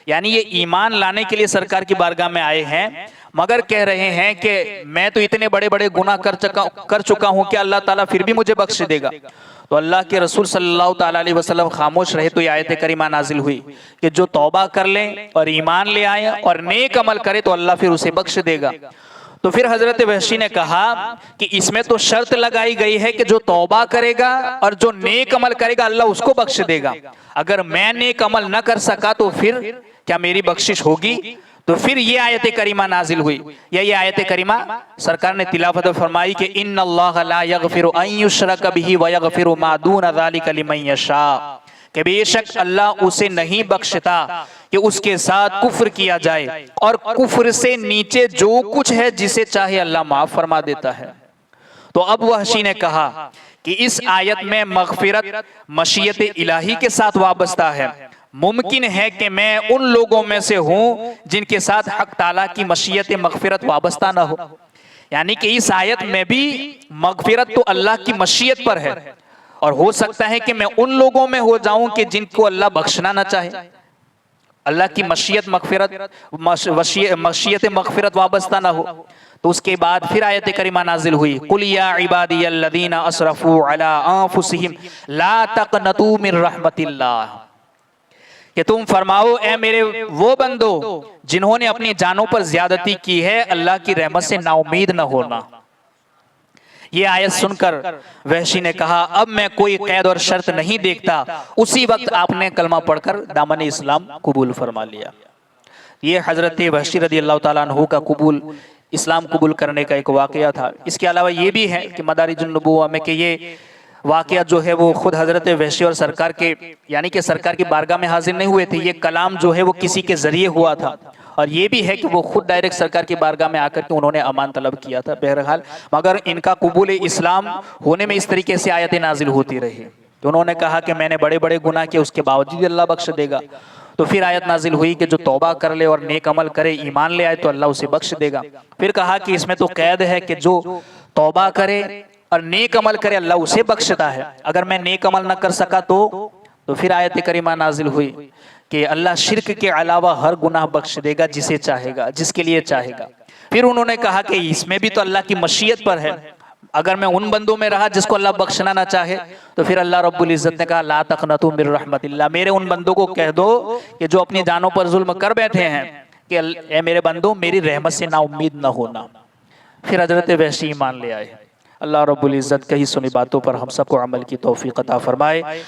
यानी ये ईमान लाने के लिए सरकार की बारगाह में आए हैं, मगर कह रहे हैं कि मैं तो इतने बड़े बड़े गुनाह कर चुका हूं कि अल्लाह ताला फिर भी मुझे बख्श देगा। तो अल्लाह के रसूल सल्लल्लाहु ताला अलैहि वसल्लम खामोश रहे तो ये आयत करीमा नाजिल हुई कि जो तौबा कर ले और ईमान ले आए और नेक अमल करे तो अल्लाह फिर उसे बख्श देगा। तो फिर हजरत वहशी ने कहा कि इसमें तो शर्त लगाई गई है कि जो तौबा करेगा और जो नेक अमल करेगा अल्लाह उसको बख्श देगा। अगर मैं नेक अमल न कर सका तो फिर क्या मेरी बख्शिश होगी? तो फिर ये आयत करीमा नाजिल हुई। ये आयत करीमा सरकार ने तिलावत फरमाई कि इन्नल्लाह ला यगफिरु अन युशरक बिही व यगफिरु मा दून ज़ालिका लिमन यशा, कि बेशक अल्लाह उसे नहीं बख्शता कि उसके साथ कुफ्र किया जाए और कुफ्र से नीचे जो कुछ है जिसे चाहे अल्लाह माफ फरमा देता है। तो अब वहशी ने कहा कि इस आयत में मगफिरत मशीयत इलाही के साथ वाबस्ता है। मुमकिन है कि मैं उन लोगों में से हूं जिनके साथ हक ताला की मशीयत मगफिरत वाबस्ता ना हो। यानी कि इस आयत में भी मगफिरत तो अल्लाह की मशीयत पर है, और हो सकता है कि मैं उन लोगों में हो जाऊं कि जिनको अल्लाह बख्शना ना चाहे। अल्लाह की मशीयत मगफिरत वाबस्ता ना हो। तो उसके बाद फिर आयत करीमा नाजिल हुई, कुल या इबादियल्लज़ीना असरफू अला अंफुसिहिम ला तक़नतू मिन रहमतिल्लाह, कि तुम फरमाओ ए मेरे वो बंदो जिन्होंने अपनी जानों पर ज्यादती की है, अल्लाह की रहमत से नाउमीद न होना। ये आयत सुनकर वहशी ने कहा अब मैं कोई कैद और शर्त नहीं देखता। उसी वक्त आपने कलमा पढ़कर दामन इस्लाम कबूल फरमा लिया। ये हजरत वहशी रदी अल्लाह ताला अन्हु का इस्लाम कबूल करने का एक वाकया था। इसके अलावा ये भी है कि मदारिजुन नबुव्वा में कि ये वाकया जो है वो खुद हजरत वहशी और सरकार के यानी कि सरकार की बारगाह में हाजिर नहीं हुए थे। ये कलाम जो है वो किसी के जरिए हुआ था, और ये भी है कि वो खुद डायरेक्ट सरकार की बारगाह में आकर के उन्होंने अमान तलब किया था। बहरहाल मगर इनका कबूल इस्लाम होने में इस तरीके से आयतें नाजिल होती रही तो उन्होंने कहा कि मैंने बड़े बड़े गुनाह किए, उसके बावजूद अल्लाह बख्श देगा। तो फिर आयत नाजिल हुई कि जो तौबा कर ले और नेक अमल करे, ईमान ले आए तो अल्लाह उसे बख्श देगा। फिर कहा कि इसमें तो कैद है कि जो तौबा करे और नेक अमल करे अल्लाह उसे बख्शता है। अगर मैं नेक अमल न कर सका तो फिर आयत करीमा नाजिल हुई कि अल्लाह शिर्क के अलावा हर गुनाह बख्श देगा जिसे चाहेगा, जिसके लिए चाहेगा। फिर उन्होंने कहा कि इसमें भी तो अल्लाह की मशीयत पर है। अगर मैं उन बंदों में रहा जिसको अल्लाह बख्शना ना चाहे तो फिर अल्लाह रब्बुल इज्जत ने कहा ला तक़नतू मिन रहमतिल्लाह, मेरे उन बंदों को कह दो कि जो अपनी जानों पर जुल्म कर बैठे हैं कि ए मेरे बंदो मेरी रहमत से ना उम्मीद न होना। फिर हजरत वहशी ईमान ले आए। अल्लाह रब्बुल इज्जत कही सुनी बातों पर हम सबको अमल की तौफीक अता फरमाए।